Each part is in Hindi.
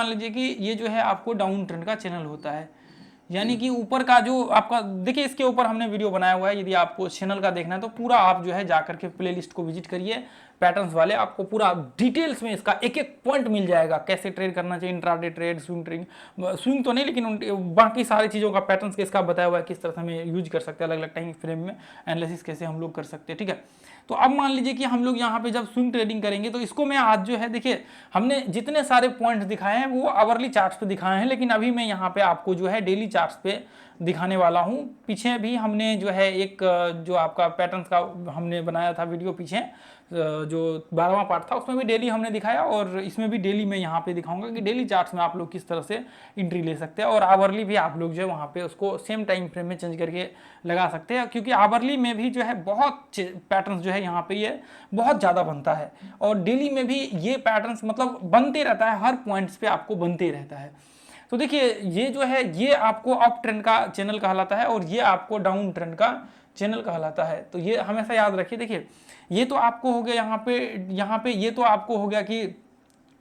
मान लीजिए कि ये जो है आपको डाउन ट्रेंड का चैनल होता है, यानी कि ऊपर का जो आपका देखिए, इसके ऊपर हमने वीडियो बनाया हुआ है, यदि आपको चैनल का देखना है तो पूरा आप जो है जाकर के प्लेलिस्ट को विजिट करिए पैटर्न्स वाले, आपको पूरा डिटेल्स में इसका एक एक पॉइंट मिल जाएगा, कैसे ट्रेड करना चाहिए, intraday trade, swing trading, swing तो नहीं लेकिन बाकी सारी चीज़ों का पैटर्न्स के इसका बताया हुआ है, किस तरह से हमें यूज कर सकते हैं, अलग अलग टाइम फ्रेम में एनालिसिस कैसे हम लोग कर सकते हैं। ठीक है, तो अब मान लीजिए कि हम लोग यहाँ पे जब स्विंग ट्रेडिंग करेंगे तो इसको मैं आज जो है देखिए, हमने जितने सारे पॉइंट्स दिखाए हैं वो आवरली चार्ट्स पे दिखाए हैं, लेकिन अभी मैं यहाँ पे आपको जो है डेली चार्ट्स पे दिखाने वाला हूँ। पीछे भी हमने जो है एक जो आपका पैटर्न्स का हमने बनाया था वीडियो पीछे, जो 12वां पार्ट था, उसमें भी डेली हमने दिखाया, और इसमें भी डेली मैं यहाँ पे दिखाऊंगा कि डेली चार्ट्स में आप लोग किस तरह से एंट्री ले सकते हैं, और आवरली भी आप लोग जो है वहाँ पे उसको सेम टाइम फ्रेम में चेंज करके लगा सकते हैं, क्योंकि आवरली में भी जो है बहुत पैटर्न्स जो है यहाँ पे ये बहुत ज़्यादा बनता है, और डेली में भी ये पैटर्न्स मतलब बनते रहता है, हर पॉइंट्स पे आपको बनते रहता है। तो देखिए ये जो है ये आपको अप ट्रेंड का चैनल कहलाता है, और ये आपको डाउन ट्रेंड का चैनल कहलाता है। तो ये हमेशा याद रखिए। देखिए ये तो आपको हो गया यहाँ पे ये तो आपको हो गया कि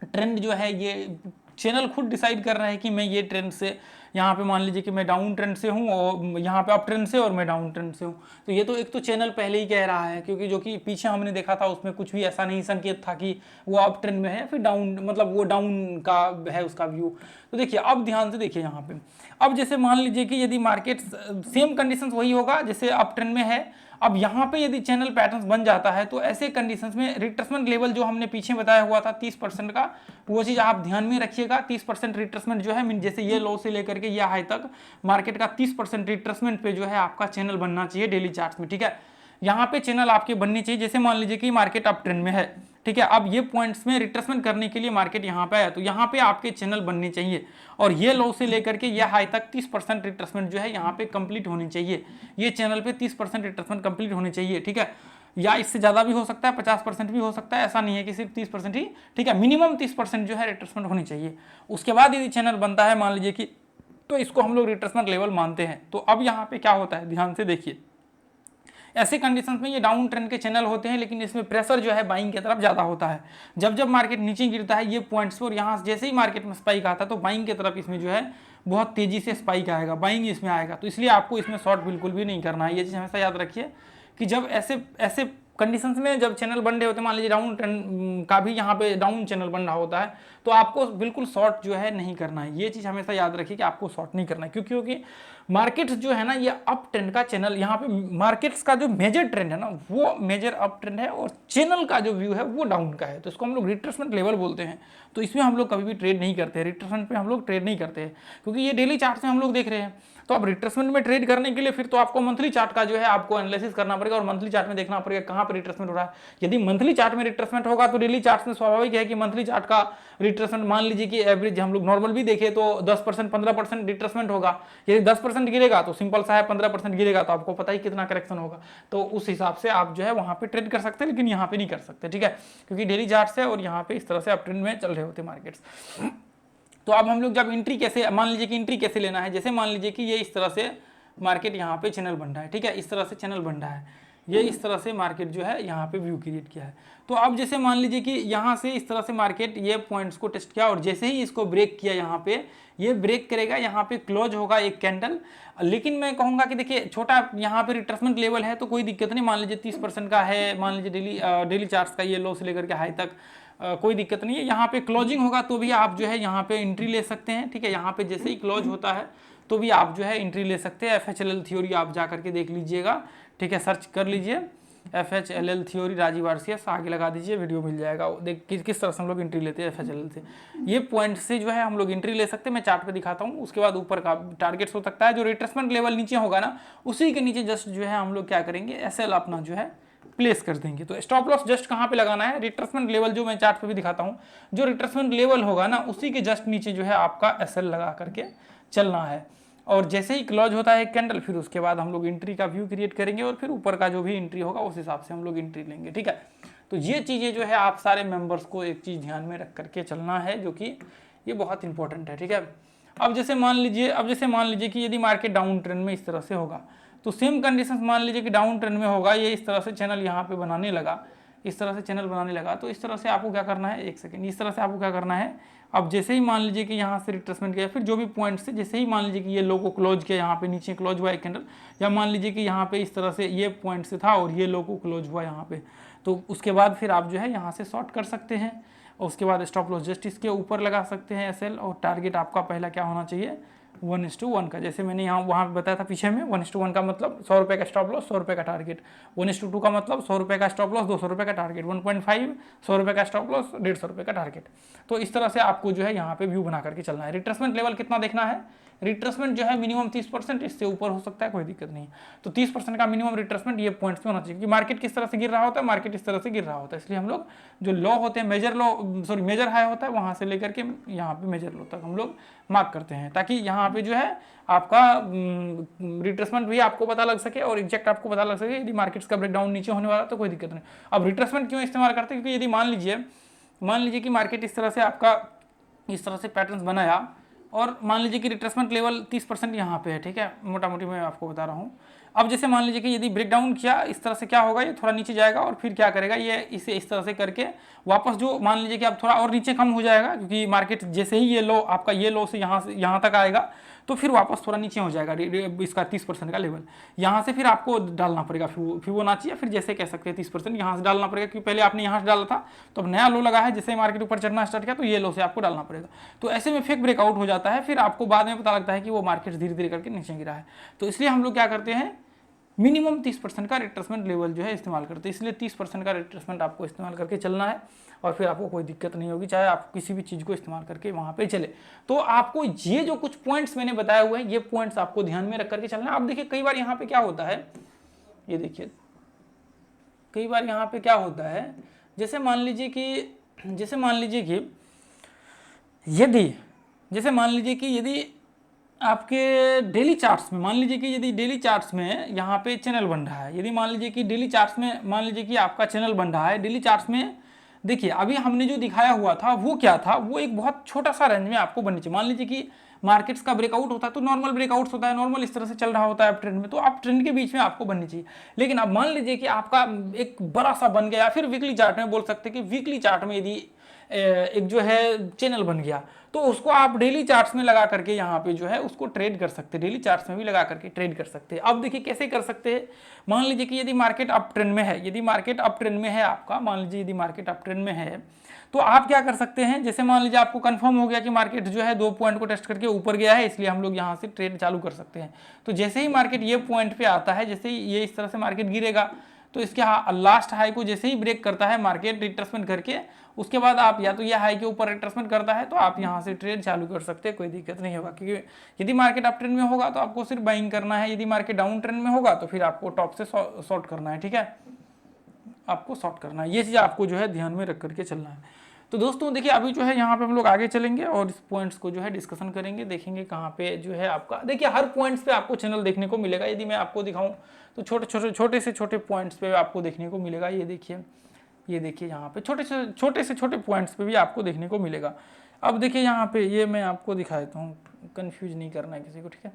ट्रेंड जो है ये चैनल खुद डिसाइड कर रहा है कि मैं ये ट्रेंड से, यहाँ पे मान लीजिए कि मैं डाउन ट्रेंड से हूँ और यहाँ पे अप ट्रेंड से, और मैं डाउन ट्रेंड से हूँ। तो ये तो एक तो चैनल पहले ही कह रहा है, क्योंकि जो कि पीछे हमने देखा था उसमें कुछ भी ऐसा नहीं संकेत था कि वो अप ट्रेंड में है, फिर डाउन मतलब वो डाउन का है उसका व्यू। तो देखिए अब ध्यान से देखिए यहाँ पे, अब जैसे मान लीजिए कि यदि मार्केट सेम कंडीशन वही होगा जैसे अप ट्रेंड में है, अब यहाँ पे यदि चैनल पैटर्न्स बन जाता है तो ऐसे कंडीशंस में रिट्रेसमेंट लेवल जो हमने पीछे बताया हुआ था 30% का, वो चीज़ आप ध्यान में रखिएगा। 30% रिट्रेसमेंट जो है, जैसे ये लो से लेकर के ये हाई तक मार्केट का 30% रिट्रेसमेंट पे जो है आपका चैनल बनना चाहिए डेली चार्ट्स में। ठीक है, यहाँ पे चैनल आपके बननी चाहिए। जैसे मान लीजिए कि मार्केट अप ट्रेंड में है, ठीक है, अब ये पॉइंट्स में रिट्रेसमेंट करने के लिए मार्केट यहाँ पे आया, तो यहाँ पे आपके चैनल बनने चाहिए, और ये लो से लेकर के ये हाई तक 30% रिट्रेसमेंट जो है यहाँ पे कंप्लीट होनी चाहिए। ये चैनल पे 30% रिट्रेसमेंट कंप्लीट होनी चाहिए। ठीक है, या इससे ज़्यादा भी हो सकता है, 50% भी हो सकता है, ऐसा नहीं है कि सिर्फ 30% ही। ठीक है, मिनिमम 30% जो है रिट्रेसमेंट होनी चाहिए। उसके बाद यदि चैनल बनता है मान लीजिए कि, तो इसको हम लोग रिट्रेसमेंट लेवल मानते हैं। तो अब यहाँ पे क्या होता है, ध्यान से देखिए, ऐसे कंडीशंस में ये डाउन ट्रेंड के चैनल होते हैं, लेकिन इसमें प्रेशर जो है बाइंग की तरफ ज़्यादा होता है। जब जब मार्केट नीचे गिरता है ये पॉइंट्स पर, और यहाँ जैसे ही मार्केट में स्पाइक आता है तो बाइंग की तरफ इसमें जो है बहुत तेज़ी से स्पाइक आएगा, बाइंग इसमें आएगा। तो इसलिए आपको इसमें शॉर्ट बिल्कुल भी नहीं करना है। ये चीज़ हमेशा याद रखिए कि जब ऐसे ऐसे कंडीशंस में जब चैनल बन रहे होते हैं, मान लीजिए डाउन ट्रेंड का भी यहाँ पे डाउन चैनल बन रहा होता है, तो आपको बिल्कुल शॉर्ट जो है नहीं करना है। ये चीज़ हमेशा याद रखिए कि आपको शॉर्ट नहीं करना है, क्योंकि मार्केट्स जो है ना ये अप ट्रेंड का चैनल, यहाँ पे मार्केट्स का जो मेजर ट्रेंड है ना वो मेजर अप ट्रेंड है, और चैनल का जो व्यू है वो डाउन का है। तो इसको हम लोग रिट्रेसमेंट लेवल बोलते हैं। तो इसमें हम लोग कभी भी ट्रेड नहीं करते, रिट्रेसमेंट पे हम लोग ट्रेड नहीं करते हैं, क्योंकि ये डेली चार्ट में हम लोग देख रहे हैं। तो अब रिट्रेसमेंट में ट्रेड करने के लिए फिर तो आपको मंथली चार्ट का जो है आपको एनालिसिस करना पड़ेगा, और मंथली चार्ट में देखना पड़ेगा कहाँ पर रिट्रेसमेंट हो रहा है। यदि मंथली चार्ट में रिट्रेसमेंट होगा तो डेली चार्ट में स्वाभाविक है कि मंथली चार्ट का रिट्रेसमेंट, मान लीजिए कि एवरेज हम लोग नॉर्मल भी देखें तो 10% 15% रिट्रेसमेंट होगा। यदि 10% गिरेगा तो सिंपल सा है, 15% गिरेगा तो आपको पता ही कितना करेक्शन होगा। तो उस हिसाब से आप जो है वहाँ पे ट्रेड कर सकते हैं, लेकिन यहाँ पे नहीं कर सकते। ठीक है, क्योंकि डेली चार्ट है और यहाँ पे इस तरह से अप ट्रेंड में चल रहे होते मार्केट्स। तो अब हम लोग जब एंट्री कैसे, मान लीजिए कि एंट्री कैसे लेना है, जैसे मान लीजिए कि ये इस तरह से मार्केट यहाँ पे चैनल बन रहा है। ठीक है, इस तरह से चैनल बन रहा है, ये इस तरह से मार्केट जो है यहाँ पे व्यू क्रिएट किया है। तो अब जैसे मान लीजिए कि यहाँ से इस तरह से मार्केट ये पॉइंट्स को टेस्ट किया, और जैसे ही इसको ब्रेक किया यहाँ पे, ये ब्रेक करेगा, यहाँ पे क्लोज होगा एक कैंडल। लेकिन मैं कहूँगा कि देखिए छोटा यहाँ पे रिट्रेसमेंट लेवल है तो कोई दिक्कत नहीं, मान लीजिए 30% का है, मान लीजिए डेली चार्ट्स का ये लो से लेकर के हाई तक, कोई दिक्कत नहीं है। यहाँ पे क्लोजिंग होगा तो भी आप जो है यहाँ पे एंट्री ले सकते हैं। ठीक है, यहाँ पे जैसे ही क्लोज होता है तो भी आप जो है एंट्री ले सकते हैं। FHLL थ्योरी आप जा करके देख लीजिएगा। ठीक है, सर्च कर लीजिए FHLL थ्योरी राजीव RCS, आगे लगा दीजिए, वीडियो मिल जाएगा। देख किस तरह से हम लोग एंट्री लेते हैं FHLL से। ये पॉइंट से जो है हम लोग एंट्री ले सकते हैं। मैं चार्ट पे दिखाता हूँ। उसके बाद ऊपर का टारगेट्स हो सकता है, जो रिट्रेसमेंट लेवल नीचे होगा ना उसी के नीचे जस्ट जो है हम लोग क्या करेंगे, SL अपना जो है प्लेस कर देंगे। तो स्टॉप लॉस जस्ट कहाँ पे लगाना है, रिट्रेसमेंट लेवल जो मैं चार्ट पे भी दिखाता हूँ, जो रिट्रेसमेंट लेवल होगा ना उसी के जस्ट नीचे जो है आपका SL लगा करके चलना है। और जैसे ही क्लोज होता है एक कैंडल, फिर उसके बाद हम लोग एंट्री का व्यू क्रिएट करेंगे, और फिर ऊपर का जो भी एंट्री होगा उस हिसाब से हम लोग एंट्री लेंगे। ठीक है, तो ये चीज़ें जो है आप सारे मेंबर्स को एक चीज़ ध्यान में रख करके चलना है, जो कि ये बहुत इंपॉर्टेंट है। ठीक है, अब जैसे मान लीजिए कि यदि मार्केट डाउन ट्रेंड में इस तरह से होगा, तो सेम कंडीशंस मान लीजिए कि डाउन ट्रेंड में होगा, ये इस तरह से चैनल यहाँ पे बनाने लगा, इस तरह से चैनल बनाने लगा। तो इस तरह से आपको क्या करना है, एक सेकेंड, इस तरह से आपको क्या करना है, अब जैसे ही मान लीजिए कि यहाँ से रिट्रेसमेंट किया, फिर जो भी पॉइंट से जैसे ही मान लीजिए कि ये लो को क्लोज किया, यहाँ पे नीचे क्लोज हुआ एक कैंडल, या मान लीजिए कि यहाँ पे इस तरह से ये पॉइंट से था और ये लो को क्लोज हुआ यहाँ पे, तो उसके बाद फिर आप जो है यहाँ से शॉर्ट कर सकते हैं। और उसके बाद स्टॉप लॉस जस्ट इसके ऊपर लगा सकते हैं एसएल, और टारगेट आपका पहला क्या होना चाहिए, 1:1 का। जैसे मैंने यहाँ वहाँ पे बताया था पीछे में, 1:1 का मतलब 100 रुपये का स्टॉप लॉस, 100 रुपये का टारगेट। 1:2 का मतलब 100 रुपये का स्टॉप लॉस, 200 रुपये का टारगेट। 1.5 100 रुपये का स्टॉप लॉस, 150 रुपये का टारगेट। तो इस तरह से आपको जो है यहाँ पे व्यू बना करके चलना है। रिट्रेसमेंट लेवल कितना देखना है, रिट्रेसमेंट जो है मिनिमम 30%, इससे ऊपर हो सकता है, कोई दिक्कत नहीं। तो 30% का मिनिमम रिट्रेसमेंट ये पॉइंट्स पे होना चाहिए, क्योंकि मार्केट किस तरह से गिर रहा होता है, मार्केट इस तरह से गिर रहा होता है, इसलिए हम लोग जो लो होते हैं, मेजर लो, सॉरी मेजर हाई होता है, वहां से लेकर के यहाँ पे मेजर लो तक हम लोग मार्क करते हैं, ताकि यहाँ पे जो है आपका रिट्रेसमेंट भी आपको पता लग सके और एग्जैक्ट आपको पता लग सके। यदि मार्केट्स का ब्रेकडाउन नीचे होने वाला तो कोई दिक्कत नहीं। अब रिट्रेसमेंट क्यों इस्तेमाल करते हैं, क्योंकि यदि मान लीजिए कि मार्केट इस तरह से आपका इस तरह से पैटर्न्स बनाया, और मान लीजिए कि रिट्रेसमेंट लेवल 30% यहाँ पे है, ठीक है, मोटा मोटी मैं आपको बता रहा हूँ। अब जैसे मान लीजिए कि यदि ब्रेकडाउन किया इस तरह से, क्या होगा, ये थोड़ा नीचे जाएगा और फिर क्या करेगा, ये इसे इस तरह से करके वापस जो मान लीजिए कि अब थोड़ा और नीचे कम हो जाएगा, क्योंकि मार्केट जैसे ही ये लो आपका ये लो से यहाँ तक आएगा, तो फिर वापस थोड़ा नीचे हो जाएगा इसका 30% का लेवल। यहाँ से फिर आपको डालना पड़ेगा फिबोनाची, या फिर जैसे कह सकते हैं 30% यहाँ से डालना पड़ेगा, क्योंकि पहले आपने यहाँ से डाला था, तो अब नया लो लगा है, जैसे मार्केट ऊपर चढ़ना स्टार्ट किया तो ये लो से आपको डालना पड़ेगा। तो ऐसे में फेक ब्रेकआउट हो जाता है, फिर आपको बाद में पता लगता है कि वो मार्केट धीरे धीरे करके नीचे गिरा है। तो इसलिए हम लोग क्या करते हैं, मिनिमम 30% का रिट्रेसमेंट लेवल जो है इस्तेमाल करते हैं। इसलिए 30% का रिट्रेसमेंट आपको इस्तेमाल करके चलना है, और फिर आपको कोई दिक्कत नहीं होगी, चाहे आप किसी भी चीज़ को इस्तेमाल करके वहाँ पे चले। तो आपको ये जो कुछ पॉइंट्स मैंने बताए हुए हैं, ये पॉइंट्स आपको ध्यान में रख करके चलना है। आप देखिए कई बार यहाँ पे क्या होता है, ये देखिए कई बार यहाँ पे क्या होता है, जैसे मान लीजिए कि यदि आपके डेली चार्ट्स में, मान लीजिए कि यदि डेली चार्ट्स में यहाँ पे चैनल बन रहा है, यदि मान लीजिए कि डेली चार्ट्स में मान लीजिए कि आपका चैनल बन रहा है डेली चार्ट्स में, देखिए अभी हमने जो दिखाया हुआ था वो क्या था, वो एक बहुत छोटा सा रेंज में आपको बननी चाहिए। मान लीजिए कि मार्केट्स का ब्रेकआउट होता है तो नॉर्मल ब्रेकआउट्स होता है, नॉर्मल इस तरह से चल रहा होता है ट्रेंड में, तो आप ट्रेंड के बीच में आपको बननी चाहिए। लेकिन अब मान लीजिए कि आपका एक बड़ा सा बन गया, फिर वीकली चार्ट में बोल सकते हैं कि वीकली चार्ट में यदि एक जो है चैनल बन गया, तो उसको आप डेली चार्ट्स में लगा करके यहाँ पे जो है उसको ट्रेड कर सकते हैं, डेली चार्ट्स में भी लगा करके ट्रेड कर सकते हैं। अब देखिए कैसे कर सकते हैं, मान लीजिए कि यदि मार्केट अप ट्रेंड में है, यदि मार्केट अप ट्रेंड में है आपका, मान लीजिए यदि मार्केट अप ट्रेंड में है, तो आप क्या कर सकते हैं, जैसे मान लीजिए आपको कंफर्म हो गया कि मार्केट जो है 2 पॉइंट को टेस्ट करके ऊपर गया है, इसलिए हम लोग यहाँ से ट्रेड चालू कर सकते हैं। तो जैसे ही मार्केट ये पॉइंट पे आता है, जैसे ही ये इस तरह से मार्केट गिरेगा, तो इसके लास्ट हाई को जैसे ही ब्रेक करता है मार्केट रिट्रेसमेंट करके, उसके बाद आप या तो ये हाई के ऊपर रिट्रेसमेंट करता है तो आप यहाँ से ट्रेड चालू कर सकते हैं, कोई दिक्कत नहीं होगा। क्योंकि यदि मार्केट अप ट्रेंड में होगा तो आपको सिर्फ बाइंग करना है, यदि मार्केट डाउन ट्रेंड में होगा तो फिर आपको टॉप से शॉर्ट करना है, ठीक है, आपको शॉर्ट करना है। ये चीज़ आपको जो है ध्यान में रख करके चलना है। तो दोस्तों देखिए अभी जो है यहाँ पे हम लोग आगे चलेंगे और इस पॉइंट्स को जो है डिस्कशन करेंगे, देखेंगे कहाँ पे जो है आपका, देखिए हर पॉइंट्स पे आपको चैनल देखने को मिलेगा। यदि मैं आपको दिखाऊं तो छोटे से छोटे पॉइंट्स पे आपको देखने को मिलेगा। ये देखिए यहाँ पे छोटे से छोटे पॉइंट्स पे भी आपको देखने को मिलेगा। अब देखिए यहाँ पे ये मैं आपको दिखा देता हूँ, कन्फ्यूज नहीं करना है किसी को, ठीक है।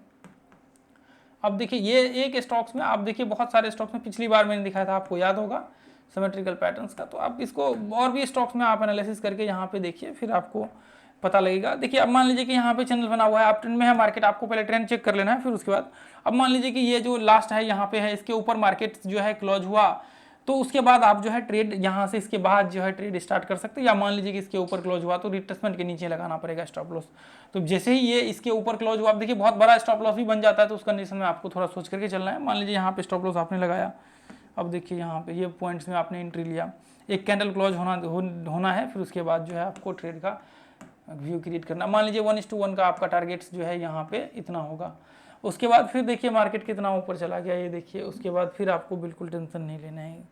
अब देखिए ये एक स्टॉक्स में, आप देखिए बहुत सारे स्टॉक्स में पिछली बार मैंने दिखाया था, आपको याद होगा, सिमेट्रिकल पैटर्न्स का। तो आप इसको और भी स्टॉक्स में आप एनालिसिस करके यहाँ पे देखिए, फिर आपको पता लगेगा। देखिए अब मान लीजिए कि यहाँ पे चैनल बना हुआ है, आप ट्रेंड में है मार्केट, आपको पहले ट्रेंड चेक कर लेना है, फिर उसके बाद अब मान लीजिए कि ये जो लास्ट है यहाँ पे है, इसके ऊपर मार्केट जो है क्लोज हुआ, तो उसके बाद आप जो है ट्रेड यहाँ से इसके बाद जो है ट्रेड स्टार्ट कर सकते हैं। या मान लीजिए कि इसके ऊपर क्लोज हुआ तो रिट्रेसमेंट के नीचे लगाना पड़ेगा स्टॉप लॉस। तो जैसे ही ये इसके ऊपर क्लोज हुआ, आप देखिए बहुत बड़ा स्टॉप लॉस भी बन जाता है, तो उस कंडीशन में आपको थोड़ा सोच करके चलना है। मान लीजिए यहाँ पे स्टॉप लॉस आपने लगाया, अब देखिए यहाँ पे ये पॉइंट्स में आपने एंट्री लिया, एक कैंडल क्लोज होना है, फिर उसके बाद जो है आपको ट्रेड का व्यू क्रिएट करना। मान लीजिए 1:1 का आपका टारगेट्स जो है यहाँ पे इतना होगा। उसके बाद फिर देखिए मार्केट कितना ऊपर चला गया, ये देखिए। उसके बाद फिर आपको बिल्कुल टेंशन नहीं लेना है,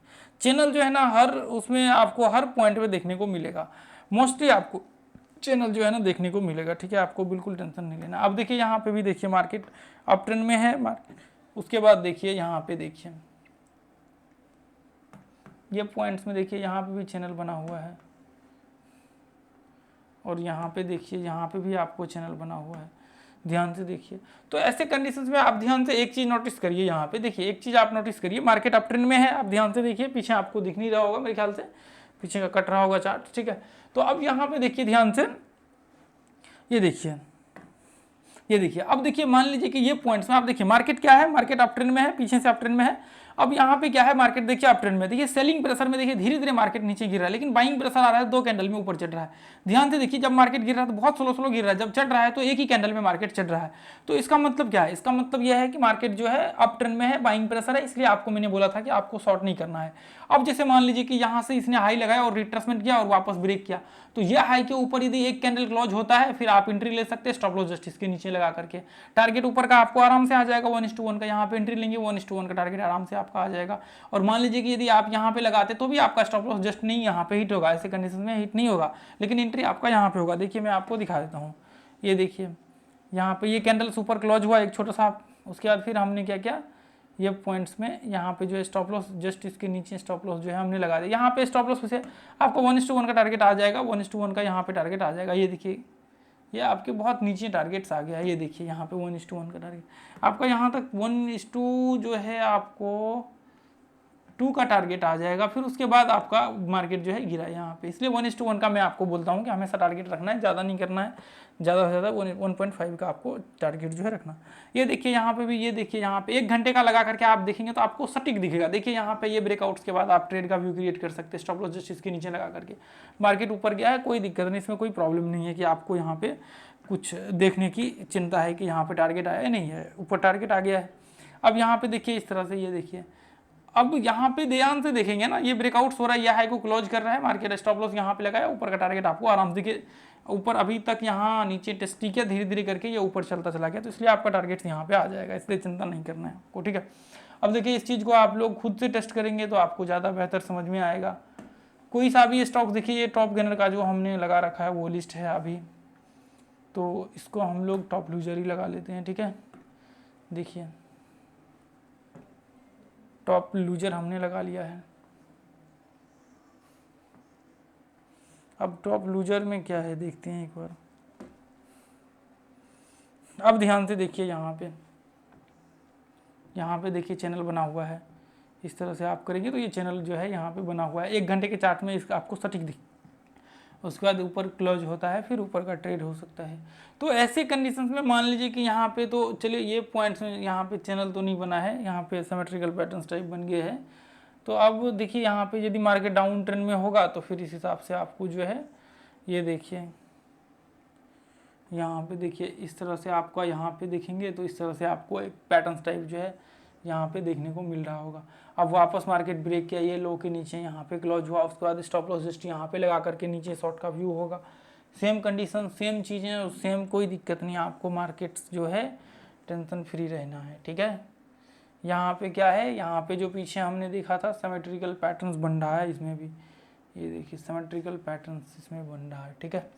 चैनल जो है ना हर उसमें आपको हर पॉइंट पे देखने को मिलेगा, मोस्टली आपको चैनल जो है ना देखने को मिलेगा, ठीक है, आपको बिल्कुल टेंशन नहीं लेना। अब देखिए यहाँ पे भी देखिए मार्केट अप ट्रेंड में है मार्केट, उसके बाद देखिए यहाँ पे देखिए ये पॉइंट्स में देखिए यहाँ पे भी चैनल बना हुआ है, और यहाँ पे देखिए यहाँ पे भी आपको चैनल बना हुआ है। ध्यान से देखिए। तो ऐसे कंडीशंस में आप ध्यान से एक चीज नोटिस करिए, यहाँ पे देखिए एक चीज आप नोटिस करिए, मार्केट अप ट्रेंड में है, आप ध्यान से देखिए, पीछे आपको दिख नहीं रहा होगा मेरे ख्याल से, पीछे का कट रहा होगा चार्ट, ठीक है। तो अब यहाँ पे देखिए ध्यान से, ये देखिए, ये देखिए, अब देखिए मान लीजिए कि ये पॉइंट्स में आप देखिए मार्केट क्या है, मार्केट अप ट्रेंड में है, पीछे से अप ट्रेंड में है। अब यहाँ पे क्या है, मार्केट देखिए अप ट्रेंड में, देखिए सेलिंग प्रेशर में देखिए धीरे धीरे मार्केट नीचे गिर रहा है, लेकिन बाइंग प्रेशर आ रहा है, 2 कैंडल में ऊपर चढ़ रहा है। ध्यान से देखिए, जब मार्केट गिर रहा है तो बहुत स्लो स्लो गिर रहा है, जब चढ़ रहा है तो एक ही कैंडल में मार्केट चढ़ रहा है। तो इसका मतलब क्या है, इसका मतलब यह है कि मार्केट जो है अप ट्रेंड में है, बाइंग प्रेशर है, इसलिए आपको मैंने बोला था कि आपको शॉर्ट नहीं करना है। अब जैसे मान लीजिए कि यहाँ से इसने हाई लगाया और रिट्रेसमेंट किया और वापस ब्रेक किया, तो ये हाई के ऊपर यदि एक कैंडल क्लोज होता है, फिर आप एंट्री ले सकते हैं स्टॉप लॉस जस्ट इसके नीचे लगा करके। टारगेट ऊपर का आपको आराम से आ जाएगा 1:1 का, यहाँ पे एंट्री लेंगे 1:1 का टारगेट आराम से आपका आ जाएगा। और मान लीजिए कि यदि आप यहाँ पे लगाते तो भी आपका स्टॉप लॉस जस्ट नहीं यहाँ पे हिट होगा, ऐसे कंडीशन में हिट नहीं होगा, लेकिन एंट्री आपका यहाँ पे होगा। देखिए मैं आपको दिखा देता हूँ, ये देखिए यहाँ पे ये कैंडल सुपर क्लोज हुआ एक छोटा सा, उसके बाद फिर हमने क्या किया, ये पॉइंट्स में यहाँ पे जो है स्टॉप लॉस जस्ट इसके नीचे स्टॉप लॉस जो है हमने लगा दिया। यहाँ पे स्टॉप लॉस से आपको 1:1 का टारगेट आ जाएगा, 1:1 का यहाँ पे टारगेट आ जाएगा। ये देखिए ये आपके बहुत नीचे टारगेट्स आ गया है, ये देखिए यहाँ पे 1:1 का टारगेट आपका, यहाँ तक 1:2 जो है आपको 2 का टारगेट आ जाएगा, फिर उसके बाद आपका मार्केट जो है गिरा यहाँ पे। इसलिए 1:1 का मैं आपको बोलता हूँ कि हमेशा टारगेट रखना है, ज़्यादा नहीं करना है, ज़्यादा से ज़्यादा 1.5 का आपको टारगेट जो है रखना। ये देखिए यहाँ पे भी, ये देखिए यहाँ पे 1 घंटे का लगा करके आप देखेंगे तो आपको सटीक दिखेगा। देखिए यहाँ पे ये ब्रेकआउट्स के बाद आप ट्रेड का व्यू क्रिएट कर सकते हैं, स्टॉप लॉस जस्ट इसके नीचे लगा करके। मार्केट ऊपर गया है, कोई दिक्कत नहीं, इसमें कोई प्रॉब्लम नहीं है कि आपको यहाँ पे कुछ देखने की चिंता है कि यहाँ पे टारगेट आया नहीं है, ऊपर टारगेट आ गया है। अब यहाँ पे देखिए इस तरह से, ये देखिए अब यहाँ पे ध्यान से देखेंगे ना, ये ब्रेकआउट हो रहा है, यह हाई को क्लोज कर रहा है, मार्केट स्टॉप लॉस यहाँ पे लगाया, ऊपर का टारगेट आपको आराम से के ऊपर अभी तक यहाँ नीचे टेस्ट किया, धीरे धीरे करके ये ऊपर चलता चला गया, तो इसलिए आपका टारगेट यहाँ पे आ जाएगा, इसलिए चिंता नहीं करना है आपको, ठीक है। अब देखिए इस चीज़ को आप लोग खुद से टेस्ट करेंगे तो आपको ज़्यादा बेहतर समझ में आएगा। कोई सा भी स्टॉक देखिए, ये टॉप गेनर का जो हमने लगा रखा है वो लिस्ट है अभी, तो इसको हम लोग टॉप लूजर ही लगा लेते हैं, ठीक है। देखिए टॉप लूजर हमने लगा लिया है। अब टॉप लूजर में क्या है देखते हैं एक बार। अब ध्यान से देखिए, यहाँ पे देखिए चैनल बना हुआ है, इस तरह से आप करेंगे तो ये चैनल जो है यहाँ पे बना हुआ है, 1 घंटे के चार्ट में इसका आपको सटीक दिख, उसके बाद ऊपर क्लोज होता है, फिर ऊपर का ट्रेड हो सकता है। तो ऐसे कंडीशंस में मान लीजिए कि यहाँ पे तो चलिए ये पॉइंट्स में यहाँ पे चैनल तो नहीं बना है, यहाँ पे सिमेट्रिकल पैटर्न्स टाइप बन गए हैं। तो अब देखिए यहाँ पे यदि मार्केट डाउन ट्रेंड में होगा तो फिर इस हिसाब से आपको जो है, ये देखिए यहाँ पे देखिए इस तरह से आपका यहाँ पे देखेंगे तो इस तरह से आपको एक पैटर्न्स टाइप जो है यहाँ पे देखने को मिल रहा होगा। अब वापस मार्केट ब्रेक किया, ये लो के नीचे यहाँ पे क्लोज हुआ, उसके बाद स्टॉप लॉस जस्ट यहाँ पे लगा करके नीचे शॉर्ट का व्यू होगा। सेम कंडीशन, सेम चीज़ें, सेम कोई दिक्कत नहीं, आपको मार्केट्स जो है टेंशन फ्री रहना है, ठीक है। यहाँ पे क्या है, यहाँ पे जो पीछे हमने देखा था सिमेट्रिकल पैटर्न्स बन रहा है इसमें भी, ये देखिए सिमेट्रिकल पैटर्न्स इसमें बन रहा है, ठीक है।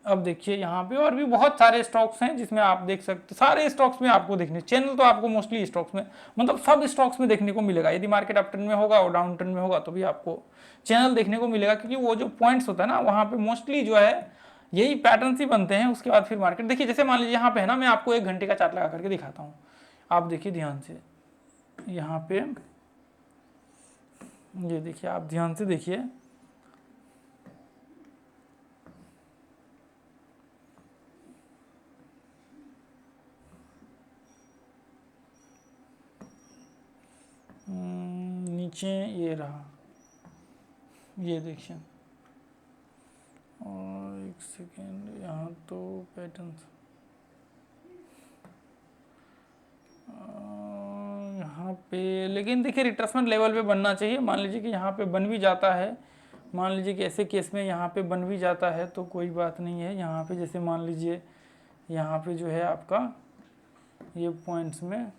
अब देखिए यहाँ पे और भी बहुत सारे स्टॉक्स हैं जिसमें आप देख सकते, सारे स्टॉक्स में आपको देखने, चैनल तो आपको मोस्टली स्टॉक्स में, मतलब सब स्टॉक्स में देखने को मिलेगा। यदि मार्केट अप ट्रेंड में होगा और डाउन ट्रेंड में होगा तो भी आपको चैनल देखने को मिलेगा, क्योंकि वो जो पॉइंट्स होता है ना वहाँ पे मोस्टली जो है यही पैटर्न्स ही बनते हैं। उसके बाद फिर मार्केट देखिए, जैसे मान लीजिए यहाँ पे है ना, मैं आपको 1 घंटे का चार्ट लगा करके दिखाता हूँ, आप देखिए ध्यान से, यहाँ पे ये देखिए, आप ध्यान से देखिए, नीचे ये रहा, ये देखिए, और 1 सेकेंड, यहाँ तो पैटर्न्स यहाँ पे, लेकिन देखिए रिट्रेसमेंट लेवल पे बनना चाहिए। मान लीजिए कि यहाँ पे बन भी जाता है, मान लीजिए कि ऐसे केस में यहाँ पे बन भी जाता है तो कोई बात नहीं है। यहाँ पे जैसे मान लीजिए यहाँ पे जो है आपका ये पॉइंट्स में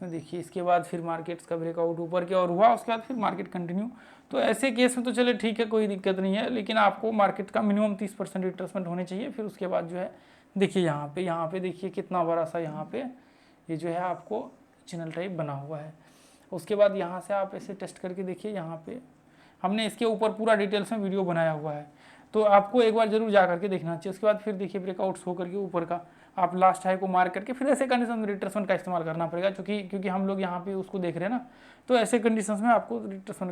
देखिए, इसके बाद फिर मार्केट्स का ब्रेकआउट ऊपर की ओर हुआ, उसके बाद फिर मार्केट कंटिन्यू। तो ऐसे केस में तो चले ठीक है, कोई दिक्कत नहीं है, लेकिन आपको मार्केट का मिनिमम 30% रिट्रेसमेंट होने चाहिए। फिर उसके बाद जो है देखिए यहाँ पे देखिए कितना बड़ा सा यहाँ पे ये जो है आपको चैनल टाइप बना हुआ है। उसके बाद यहाँ से आप ऐसे टेस्ट करके देखिए, यहाँ पे हमने इसके ऊपर पूरा डिटेल्स में वीडियो बनाया हुआ है। तो आपको एक बार जरूर जा करके देखना चाहिए। उसके बाद फिर देखिए ब्रेकआउट्स हो करके ऊपर का आप लास्ट हाई को मार करके फिर ऐसे कंडीशन में रिट्रेसमेंट का इस्तेमाल करना पड़ेगा, क्योंकि हम लोग यहाँ पे उसको देख रहे हैं ना, तो ऐसे कंडीशंस में आपको रिट्रेसमेंट